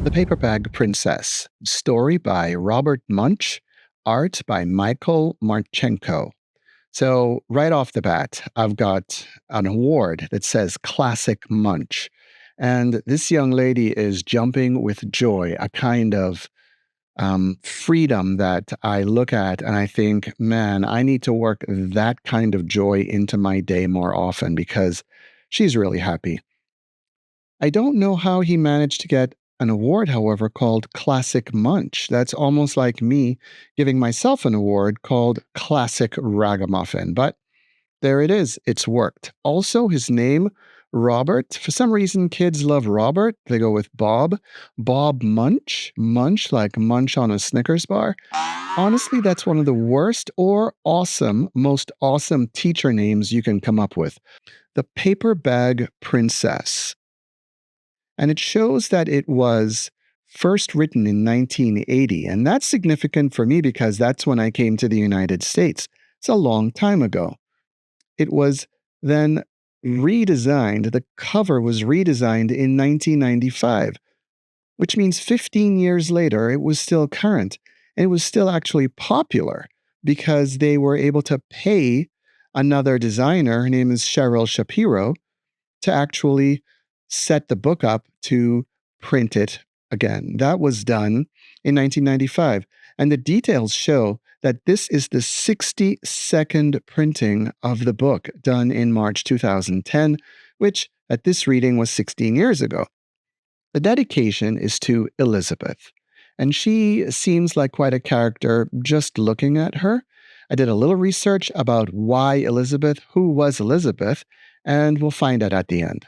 The Paper Bag Princess. Story by Robert Munsch. Art by Michael Marchenko. So, right off the bat, I've got an award that says Classic Munch. And this young lady is jumping with joy, a kind of freedom that I look at and I think, man, I need to work that kind of joy into my day more often because she's really happy. I don't know how he managed to get an award, however, called Classic Munch. That's almost like me giving myself an award called Classic Ragamuffin. But there it is. It's worked. Also, his name, Robert. For some reason, kids love Robert. They go with Bob. Bob Munch. Munch, like munch on a Snickers bar. Honestly, that's one of the worst or most awesome teacher names you can come up with. The Paper Bag Princess. And it shows that it was first written in 1980. And that's significant for me because that's when I came to the United States. It's a long time ago. It was then redesigned. The cover was redesigned in 1995, which means 15 years later, it was still current. And it was still actually popular because they were able to pay another designer, her name is Cheryl Shapiro, to actually set the book up to print it again. That was done in 1995. And the details show that this is the 62nd printing of the book done in March 2010, which at this reading was 16 years ago. The dedication is to Elizabeth, and she seems like quite a character just looking at her. I did a little research about why Elizabeth, who was Elizabeth, and we'll find out at the end.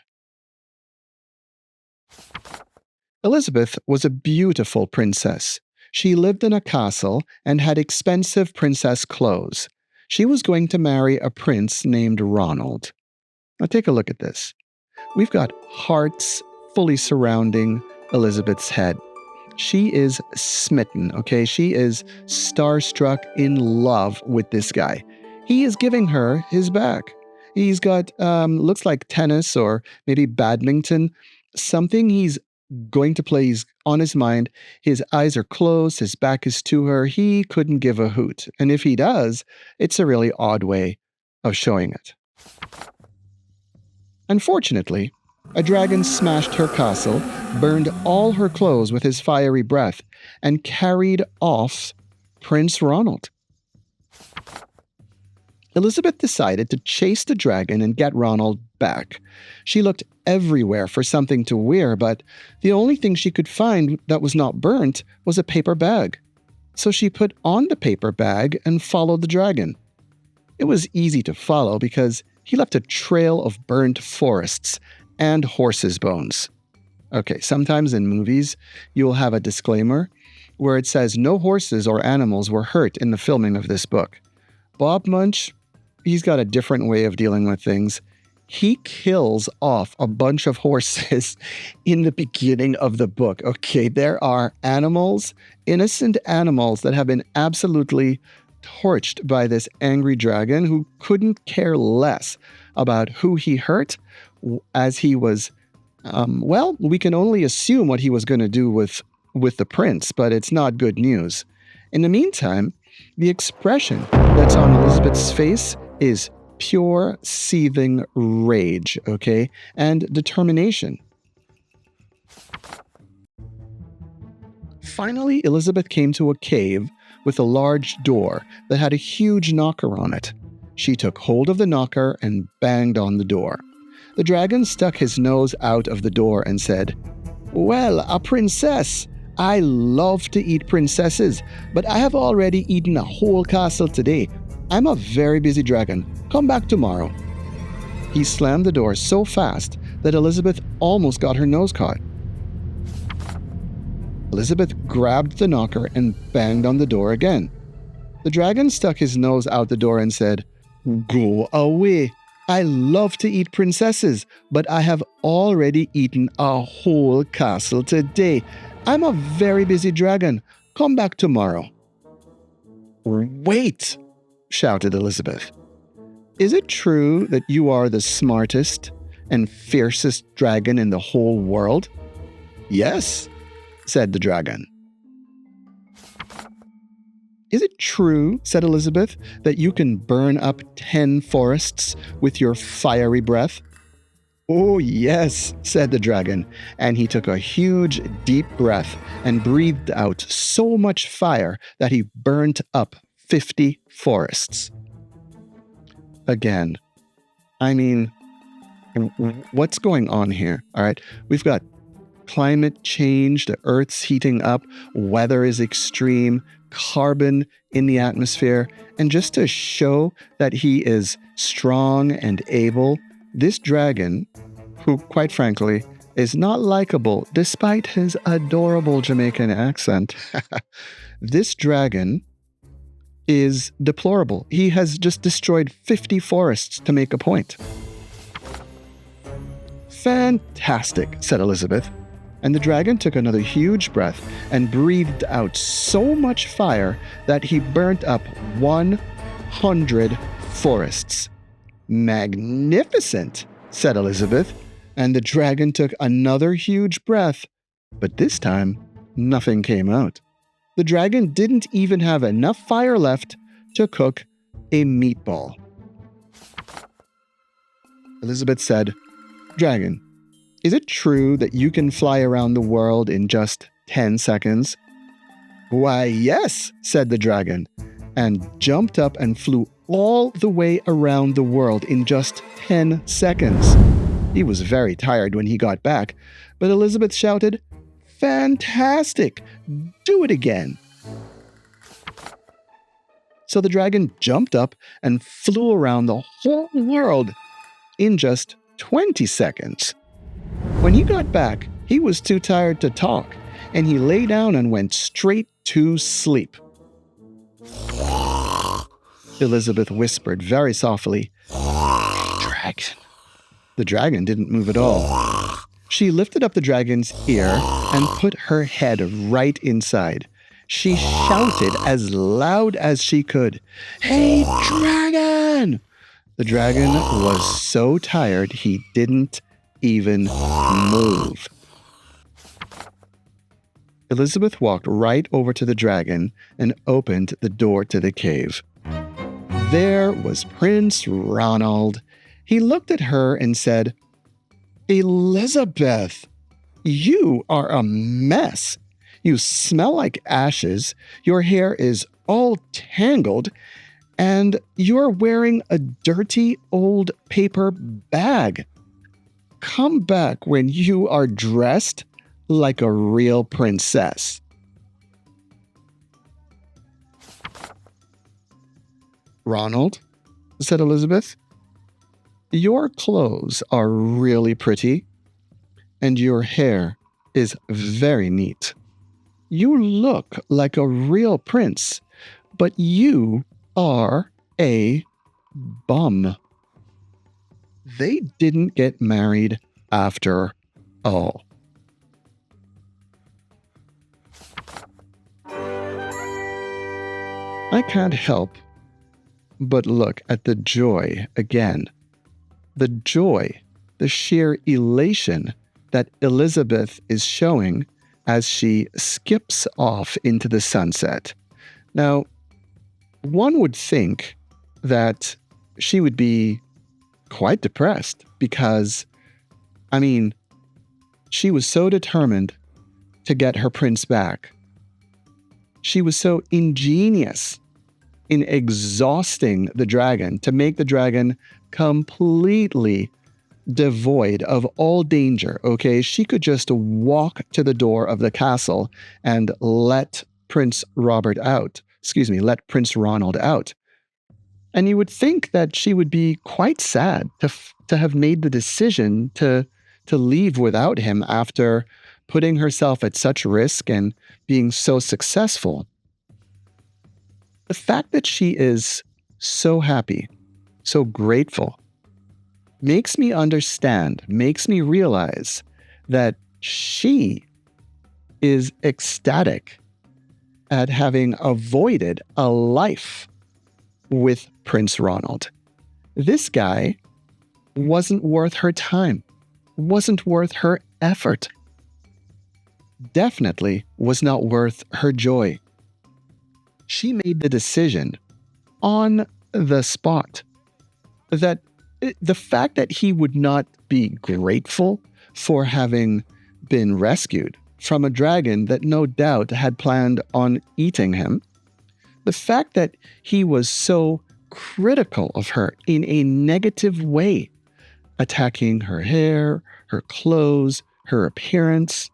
Elizabeth was a beautiful princess. She lived in a castle and had expensive princess clothes. She was going to marry a prince named Ronald. Now take a look at this. We've got hearts fully surrounding Elizabeth's head. She is smitten, okay? She is starstruck, in love with this guy. He is giving her his back. He's got, looks like tennis or maybe badminton, something he's going to play. He's on his mind. His eyes are closed. His back is to her. He couldn't give a hoot. And if he does, it's a really odd way of showing it. Unfortunately, a dragon smashed her castle, burned all her clothes with his fiery breath, and carried off Prince Ronald. Elizabeth decided to chase the dragon and get Ronald back. She looked everywhere for something to wear, but the only thing she could find that was not burnt was a paper bag. So she put on the paper bag and followed the dragon. It was easy to follow because he left a trail of burnt forests and horses' bones. Okay, sometimes in movies, you'll have a disclaimer where it says no horses or animals were hurt in the filming of this book. Bob Munch, he's got a different way of dealing with things. He kills off a bunch of horses in the beginning of the book. Okay, there are animals, innocent animals that have been absolutely torched by this angry dragon who couldn't care less about who he hurt as he was, we can only assume what he was going to do with the prince, but it's not good news. In the meantime, the expression that's on Elizabeth's face is pure, seething rage, okay, and determination. Finally, Elizabeth came to a cave with a large door that had a huge knocker on it. She took hold of the knocker and banged on the door. The dragon stuck his nose out of the door and said, "Well, a princess. I love to eat princesses, but I have already eaten a whole castle today. I'm a very busy dragon. Come back tomorrow." He slammed the door so fast that Elizabeth almost got her nose caught. Elizabeth grabbed the knocker and banged on the door again. The dragon stuck his nose out the door and said, "Go away. I love to eat princesses, but I have already eaten a whole castle today. I'm a very busy dragon. Come back tomorrow." "Wait!" shouted Elizabeth. "Is it true that you are the smartest and fiercest dragon in the whole world?" "Yes." said the dragon. Is it true, said Elizabeth, that you can burn up 10 forests with your fiery breath? Oh, yes, said the dragon, and he took a huge, deep breath and breathed out so much fire that he burnt up 50 forests. Again, I mean, what's going on here? All right, we've got climate change, the Earth's heating up, weather is extreme, carbon in the atmosphere, and just to show that he is strong and able, this dragon, who quite frankly is not likable despite his adorable Jamaican accent, this dragon is deplorable. He has just destroyed 50 forests to make a point. Fantastic, said Elizabeth. And the dragon took another huge breath and breathed out so much fire that he burnt up 100 forests. Magnificent, said Elizabeth. And the dragon took another huge breath, but this time nothing came out. The dragon didn't even have enough fire left to cook a meatball. Elizabeth said, "Dragon, is it true that you can fly around the world in just 10 seconds? Why, yes, said the dragon, and jumped up and flew all the way around the world in just 10 seconds. He was very tired when he got back, but Elizabeth shouted, "Fantastic! Do it again!" So the dragon jumped up and flew around the whole world in just 20 seconds. When he got back, he was too tired to talk, and he lay down and went straight to sleep. Elizabeth whispered very softly, "Dragon." The dragon didn't move at all. She lifted up the dragon's ear and put her head right inside. She shouted as loud as she could, "Hey, dragon!" The dragon was so tired he didn't even move. Elizabeth walked right over to the dragon and opened the door to the cave. There was Prince Ronald. He looked at her and said, "Elizabeth, you are a mess. You smell like ashes, your hair is all tangled, and you're wearing a dirty old paper bag. Come back when you are dressed like a real princess." "Ronald," said Elizabeth, "your clothes are really pretty, and your hair is very neat. You look like a real prince, but you are a bum." They didn't get married after all. I can't help but look at the joy again. The joy, the sheer elation that Elizabeth is showing as she skips off into the sunset. Now, one would think that she would be quite depressed because, she was so determined to get her prince back. She was so ingenious in exhausting the dragon to make the dragon completely devoid of all danger, okay? She could just walk to the door of the castle and let Prince Ronald out. And you would think that she would be quite sad to have made the decision to leave without him after putting herself at such risk and being so successful. The fact that she is so happy, so grateful, makes me understand, makes me realize that she is ecstatic at having avoided a life with Prince Ronald. This guy wasn't worth her time, wasn't worth her effort. definitely was not worth her joy. She made the decision on the spot that the fact that he would not be grateful for having been rescued from a dragon that no doubt had planned on eating him, the fact that he was so critical of her in a negative way, attacking her hair, her clothes, her appearance,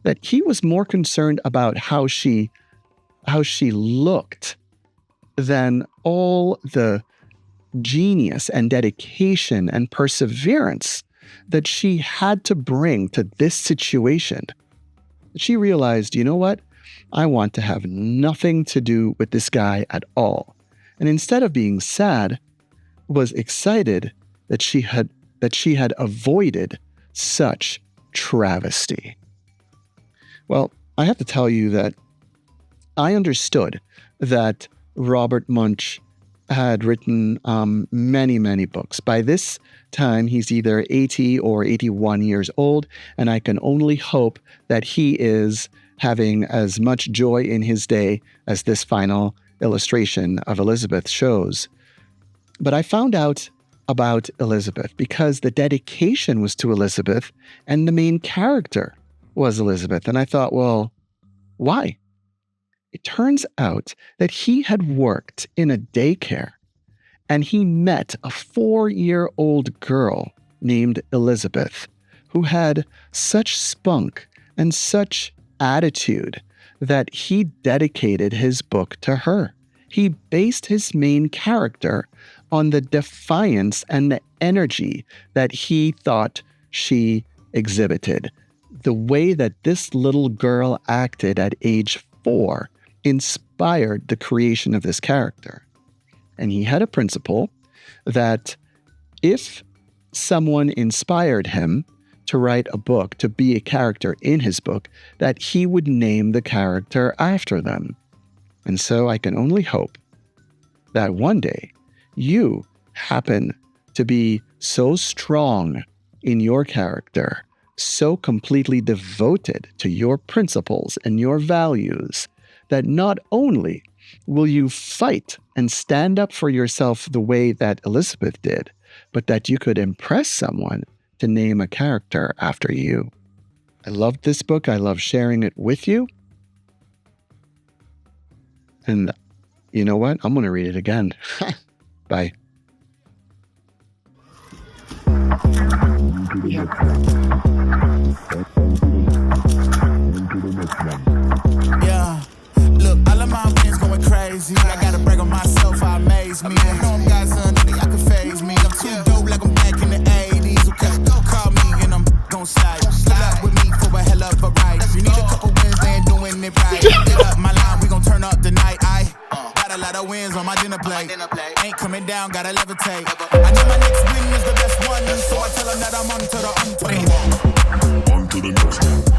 that he was more concerned about how she looked than all the genius and dedication and perseverance that she had to bring to this situation. She realized, you know what? I want to have nothing to do with this guy at all. And instead of being sad, was excited that she had avoided such travesty. Well, I have to tell you that I understood that Robert Munsch had written many, many books. By this time, he's either 80 or 81 years old, and I can only hope that he is having as much joy in his day as this final illustration of Elizabeth shows. But I found out about Elizabeth because the dedication was to Elizabeth and the main character was Elizabeth. And I thought, well, why? It turns out that he had worked in a daycare and he met a 4-year-old girl named Elizabeth who had such spunk and such attitude that he dedicated his book to her. He based his main character on the defiance and the energy that he thought she exhibited. The way that this little girl acted at age 4 inspired the creation of this character. And he had a principle that if someone inspired him to write a book, to be a character in his book, that he would name the character after them. And so I can only hope that one day you happen to be so strong in your character, so completely devoted to your principles and your values, that not only will you fight and stand up for yourself the way that Elizabeth did, but that you could impress someone to name a character after you. I loved this book. I love sharing it with you. And you know what? I'm going to read it again. Bye. Yeah, look, all of my friends going crazy. I gotta brag on myself, I amaze me. I know I'm got something that can phase me. I'm too dope like I'm back in the 80s. Okay, call me and I'm gon' slide. Pull up with me for a hell of a ride. You need a couple wins, they ain't doing it right. Get up my line, we gon' turn up the night. I got a lot of wins on my dinner plate. Ain't coming down, gotta levitate. I know my next win is the best one, so I tell them that I'm on to the 21. On to the next one.